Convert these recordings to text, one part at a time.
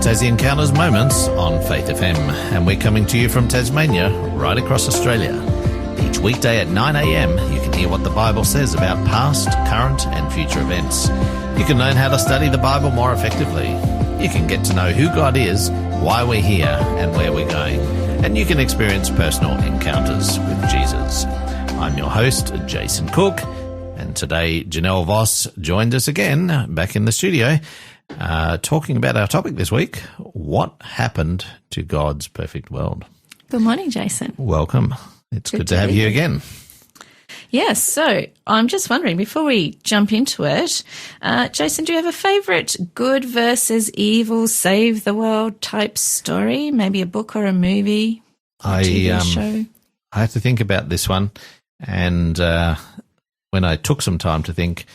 Tassie Encounters Moments on Faith FM, and we're coming to you from Tasmania, right across Australia. Each weekday at 9 a.m, you can hear what the Bible says about past, current and future events. You can learn how to study the Bible more effectively. You can get to know who God is, why we're here and where we're going. And you can experience personal encounters with Jesus. I'm your host, Jason Cook, and today Janelle Voss joined us again back in the studio, talking about our topic this week, what happened to God's perfect world. Good morning, Jason. Welcome. It's good to have you again. Yes, so I'm just wondering, before we jump into it, Jason, do you have a favourite good versus evil, save the world type story? Maybe a book or a movie, TV show? I have to think about this one, and when I took some time to think,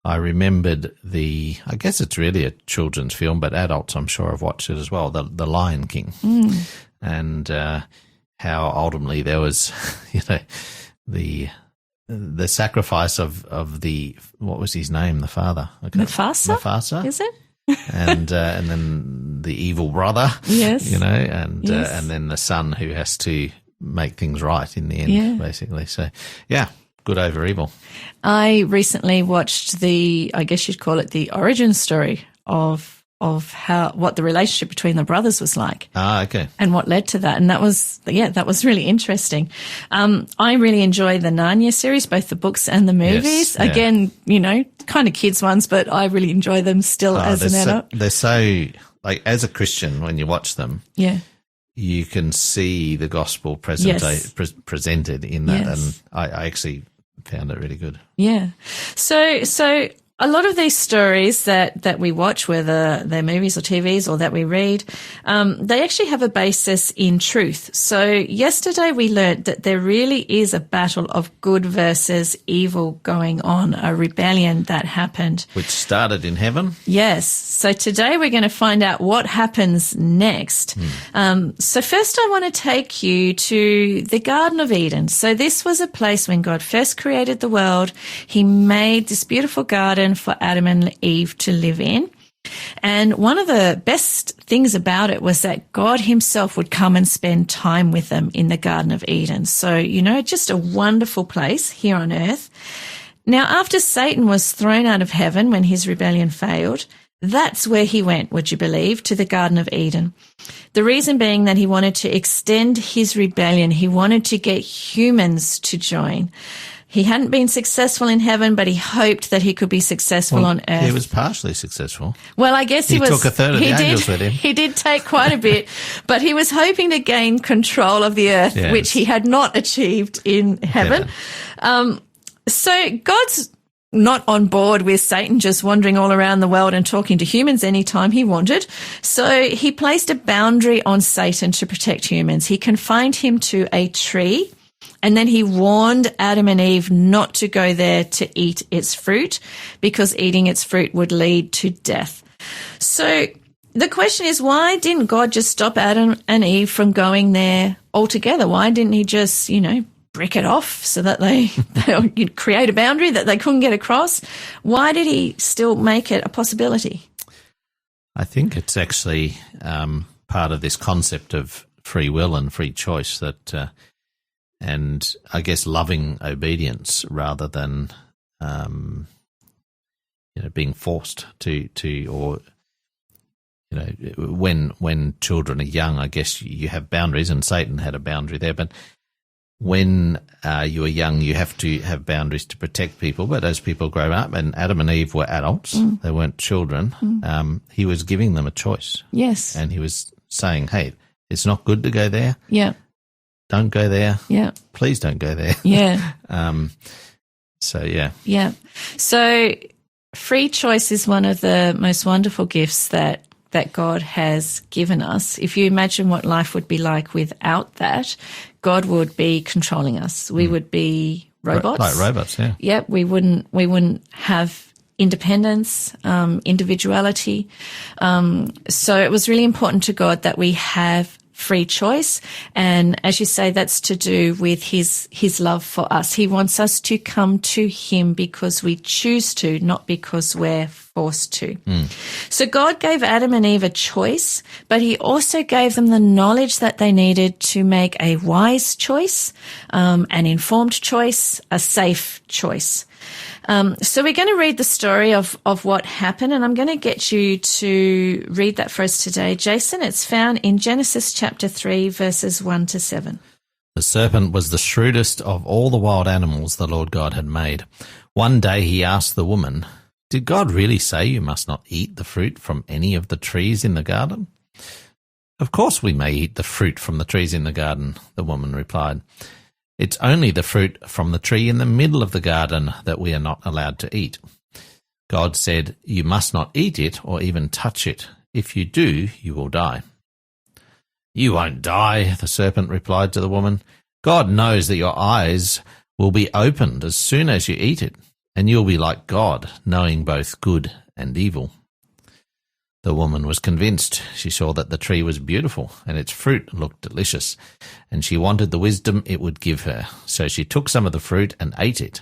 I remembered I guess it's really a children's film, but adults I'm sure have watched it as well, The Lion King, and how ultimately there was, the sacrifice of the, what was his name, the father? Mufasa, is it? and then the evil brother, yes, and then the son who has to make things right in the end, basically. So, yeah, good over evil. I recently watched I guess you'd call it the origin story of what the relationship between the brothers was like. Okay. And what led to that. And that was really interesting. I really enjoy the Narnia series, both the books and the movies. Yes, Again, kind of kids ones, but I really enjoy them still as an adult. They're so, like, as a Christian, when you watch them, you can see the gospel presented in that. Yes. And I actually found it really good. Yeah. So a lot of these stories that we watch, whether they're movies or TVs or that we read, they actually have a basis in truth. So yesterday we learnt that there really is a battle of good versus evil going on, a rebellion that happened. Which started in heaven? Yes. So today we're going to find out what happens next. So first I want to take you to the Garden of Eden. So this was a place when God first created the world. He made this beautiful garden for Adam and Eve to live in. And one of the best things about it was that God himself would come and spend time with them in the Garden of Eden. So, just a wonderful place here on earth. Now, after Satan was thrown out of heaven when his rebellion failed, that's where he went, would you believe, to the Garden of Eden. The reason being that he wanted to extend his rebellion. He wanted to get humans to join. He hadn't been successful in heaven, but he hoped that he could be successful on earth. He was partially successful. Well, I guess he took a third of the angels with him. He did take quite a bit, but he was hoping to gain control of the earth, which he had not achieved in heaven. So God's not on board with Satan just wandering all around the world and talking to humans anytime he wanted. So he placed a boundary on Satan to protect humans. He confined him to a tree. And then he warned Adam and Eve not to go there to eat its fruit because eating its fruit would lead to death. So the question is, why didn't God just stop Adam and Eve from going there altogether? Why didn't he just, brick it off so that they create a boundary that they couldn't get across? Why did he still make it a possibility? I think it's actually part of this concept of free will and free choice that and I guess loving obedience rather than, being forced to, or, when children are young, I guess you have boundaries, and Satan had a boundary there. But when you are young, you have to have boundaries to protect people. But as people grow up, and Adam and Eve were adults, they weren't children, he was giving them a choice. Yes. And he was saying, hey, it's not good to go there. Yeah. Don't go there. Yeah. Please don't go there. Yeah. Yeah. So free choice is one of the most wonderful gifts that God has given us. If you imagine what life would be like without that, God would be controlling us. We would be robots. Like robots, yeah. Yep. We wouldn't have independence, individuality. So it was really important to God that we have free choice. And as you say, that's to do with his love for us. He wants us to come to him because we choose to, not because we're forced to. So God gave Adam and Eve a choice, but he also gave them the knowledge that they needed to make a wise choice, an informed choice, a safe choice. So we're going to read the story of what happened, and I'm going to get you to read that for us today. Jason, it's found in Genesis chapter 3, verses 1 to 7. The serpent was the shrewdest of all the wild animals the Lord God had made. One day he asked the woman, "Did God really say you must not eat the fruit from any of the trees in the garden?" "Of course we may eat the fruit from the trees in the garden," the woman replied. "It's only the fruit from the tree in the middle of the garden that we are not allowed to eat. God said, 'You must not eat it or even touch it. If you do, you will die.'" "You won't die," the serpent replied to the woman. "God knows that your eyes will be opened as soon as you eat it, and you'll be like God, knowing both good and evil." The woman was convinced. She saw that the tree was beautiful and its fruit looked delicious, and she wanted the wisdom it would give her. So she took some of the fruit and ate it.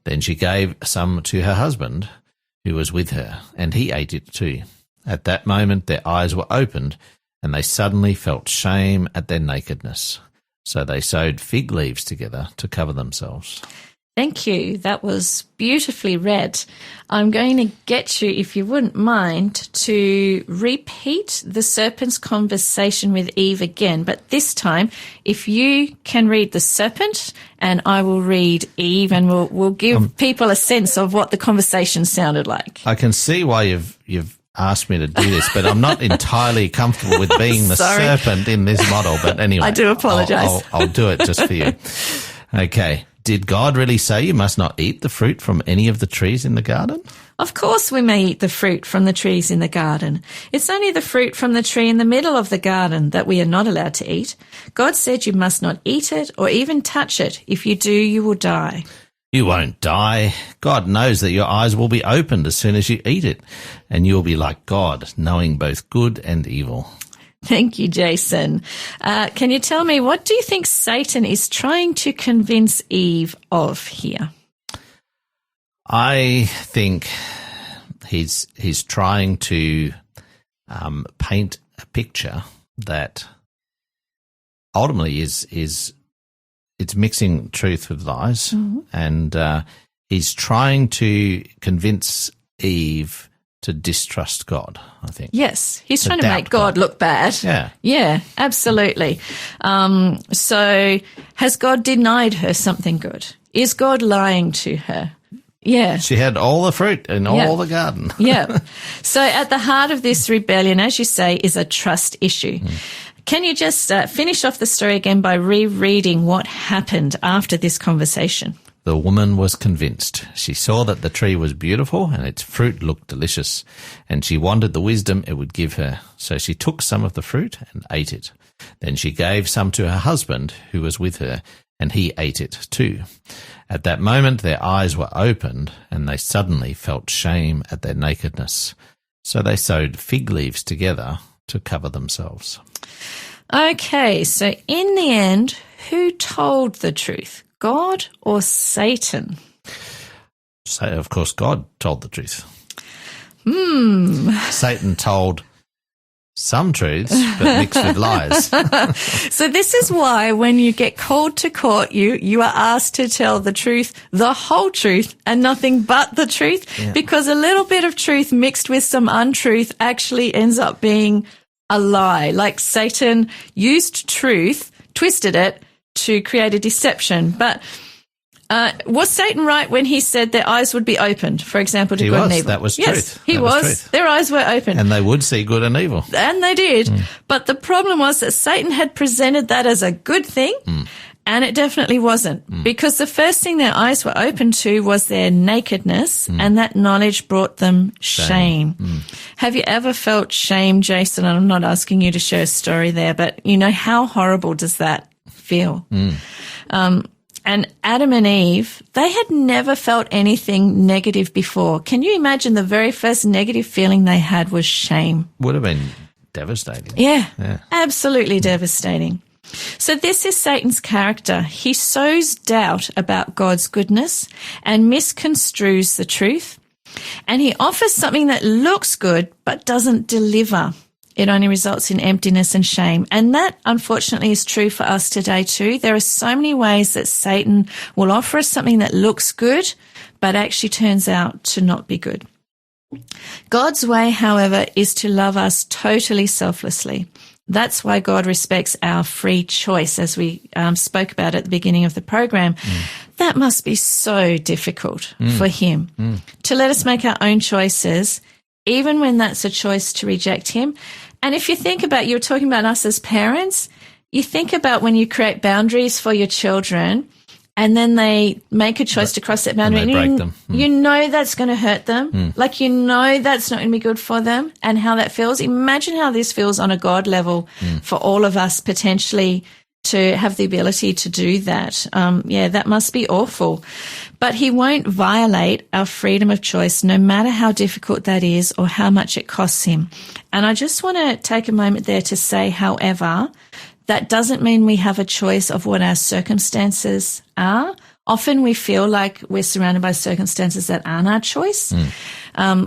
Then she gave some to her husband, who was with her, and he ate it too. At that moment their eyes were opened, and they suddenly felt shame at their nakedness. So they sewed fig leaves together to cover themselves. Thank you. That was beautifully read. I'm going to get you, if you wouldn't mind, to repeat the serpent's conversation with Eve again. But this time, if you can read the serpent and I will read Eve, and we'll give people a sense of what the conversation sounded like. I can see why you've asked me to do this, but I'm not entirely comfortable with being the serpent in this model. But anyway, I do apologise. I'll do it just for you. Okay. Did God really say you must not eat the fruit from any of the trees in the garden? Of course we may eat the fruit from the trees in the garden. It's only the fruit from the tree in the middle of the garden that we are not allowed to eat. God said you must not eat it or even touch it. If you do, you will die. You won't die. God knows that your eyes will be opened as soon as you eat it, and you will be like God, knowing both good and evil. Thank you, Jason. Can you tell me, what do you think Satan is trying to convince Eve of here? I think he's trying to paint a picture that ultimately is it's mixing truth with lies, and he's trying to convince Eve to distrust God, I think. Yes, he's trying to make God look bad. Yeah, absolutely. So has God denied her something good? Is God lying to her? Yeah. She had all the fruit in all the garden. Yeah. So at the heart of this rebellion, as you say, is a trust issue. Can you just finish off the story again by rereading what happened after this conversation? The woman was convinced. She saw that the tree was beautiful and its fruit looked delicious, and she wanted the wisdom it would give her. So she took some of the fruit and ate it. Then she gave some to her husband, who was with her, and he ate it too. At that moment their eyes were opened, and they suddenly felt shame at their nakedness. So they sewed fig leaves together to cover themselves. Okay, so in the end, who told the truth? God or Satan? So, of course, God told the truth. Satan told some truths, but mixed with lies. So this is why when you get called to court, you are asked to tell the truth, the whole truth, and nothing but the truth, because a little bit of truth mixed with some untruth actually ends up being a lie. Like Satan used truth, twisted it, to create a deception. But was Satan right when he said their eyes would be opened, for example, to good and evil? That was truth. Yes, he was. Their eyes were open. And they would see good and evil. And they did. But the problem was that Satan had presented that as a good thing, and it definitely wasn't. Because the first thing their eyes were open to was their nakedness, and that knowledge brought them shame. Have you ever felt shame, Jason? And I'm not asking you to share a story there, but you know, how horrible does that feel? And Adam and Eve, they had never felt anything negative before. Can you imagine the very first negative feeling they had was shame? Would have been devastating. Yeah. Absolutely devastating. So this is Satan's character. He sows doubt about God's goodness and misconstrues the truth. And he offers something that looks good but doesn't deliver. It only results in emptiness and shame. And that, unfortunately, is true for us today too. There are so many ways that Satan will offer us something that looks good but actually turns out to not be good. God's way, however, is to love us totally selflessly. That's why God respects our free choice, as we spoke about at the beginning of the program. That must be so difficult for him to let us make our own choices, even when that's a choice to reject him. And if you think about, you were talking about us as parents, you think about when you create boundaries for your children and then they make a choice to cross that boundary. And they break them. You know that's going to hurt them. Like, you know that's not going to be good for them and how that feels. Imagine how this feels on a God level for all of us potentially to have the ability to do that. That must be awful. But he won't violate our freedom of choice, no matter how difficult that is or how much it costs him. And I just want to take a moment there to say, however, that doesn't mean we have a choice of what our circumstances are. Often we feel like we're surrounded by circumstances that aren't our choice.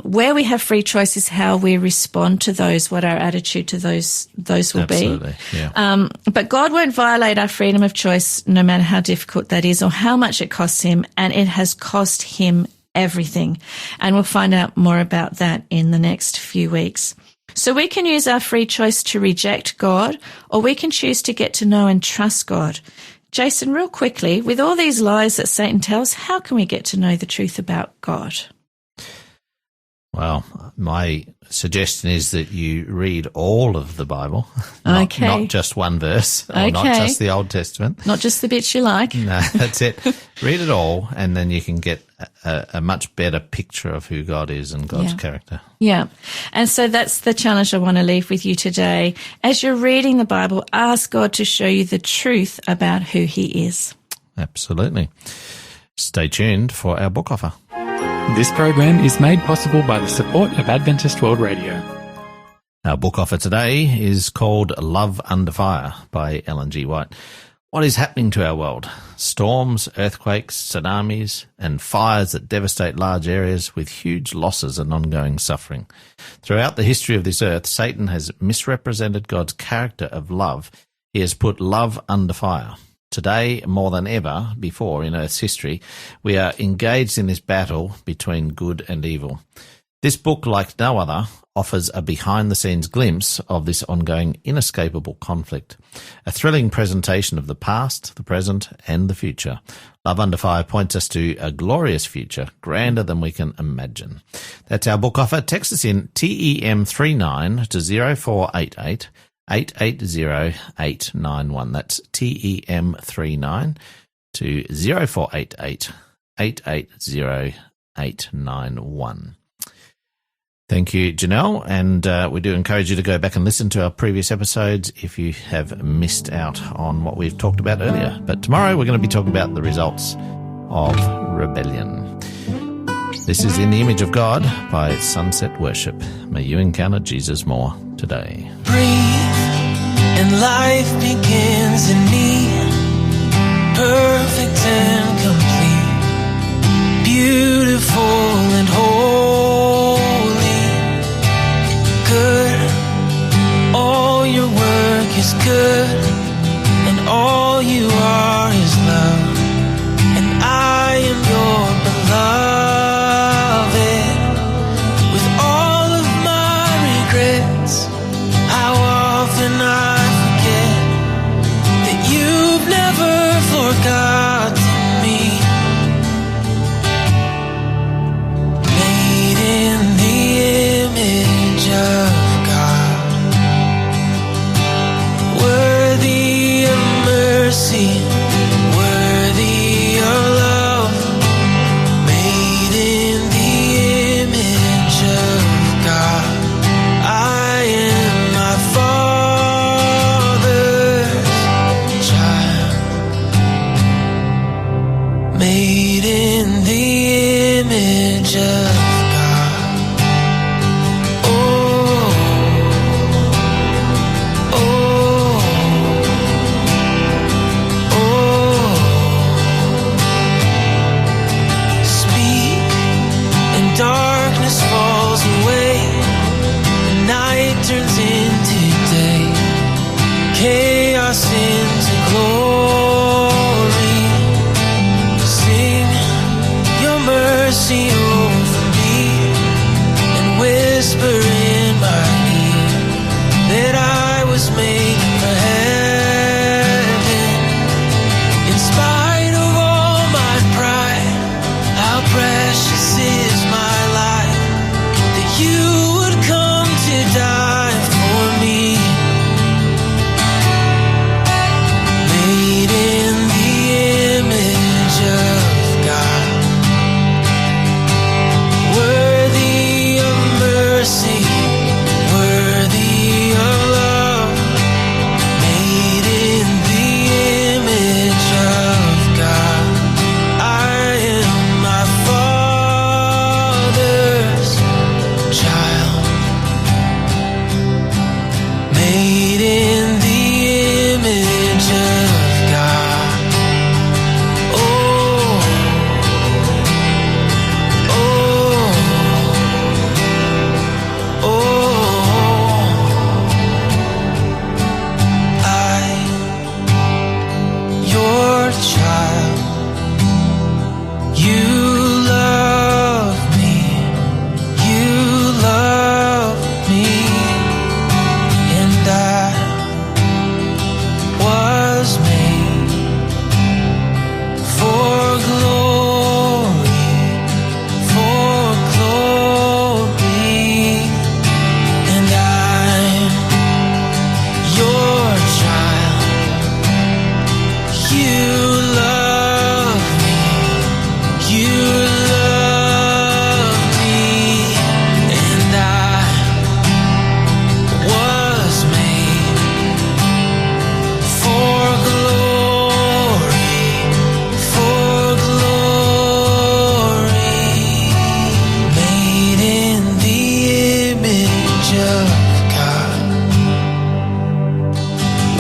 Where we have free choice is how we respond to those, what our attitude to those will Absolutely. be. Yeah. But God won't violate our freedom of choice, no matter how difficult that is or how much it costs him. And it has cost him everything. And we'll find out more about that in the next few weeks. So we can use our free choice to reject God, or we can choose to get to know and trust God. Jason, real quickly, with all these lies that Satan tells, how can we get to know the truth about God? Well, my suggestion is that you read all of the Bible, not just one verse, or not just the Old Testament. Not just the bits you like. No, that's it. Read it all, and then you can get a much better picture of who God is and God's character. Yeah. And so that's the challenge I want to leave with you today. As you're reading the Bible, ask God to show you the truth about who he is. Absolutely. Stay tuned for our book offer. This program is made possible by the support of Adventist World Radio. Our book offer today is called Love Under Fire by Ellen G. White. What is happening to our world? Storms, earthquakes, tsunamis, and fires that devastate large areas with huge losses and ongoing suffering. Throughout the history of this earth, Satan has misrepresented God's character of love. He has put love under fire. Today, more than ever before in Earth's history, we are engaged in this battle between good and evil. This book, like no other, offers a behind-the-scenes glimpse of this ongoing inescapable conflict, a thrilling presentation of the past, the present, and the future. Love Under Fire points us to a glorious future, grander than we can imagine. That's our book offer. Text us in TEM39 to 0488 880-891. That's TEM39 to 0488 880-891. Thank you, Janelle, and we do encourage you to go back and listen to our previous episodes if you have missed out on what we've talked about earlier. But tomorrow we're going to be talking about the results of rebellion. This is In the Image of God by Sunset Worship. May you encounter Jesus more today. Breathe, and life begins in me, perfect and complete, beautiful and holy, good. All your work is good, and all you are is love, and I am your beloved. God to me, made whisper in my ear that I was made for heaven. In spite of all my pride, how precious is my life, that you would come to die for me. Made in the image of God, worthy of mercy, worthy of love. Made in the image of God, I am my Father's child. Made in the image of God. Oh, oh, oh. Your child. You love me. You love me. And I was made for glory, for glory. And I'm your child. You love me. You love me. And I was made for glory, for glory. Made in the image of God,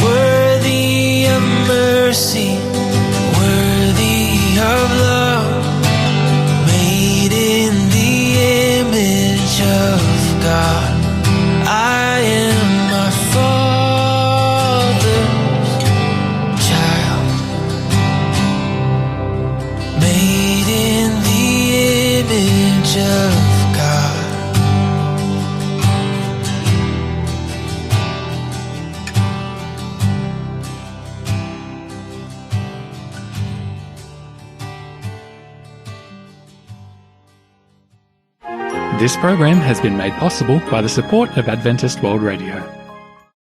worthy of mercy, worthy of love. Made in the image of God, I am my Father's child. Made in the image of God. This program has been made possible by the support of Adventist World Radio.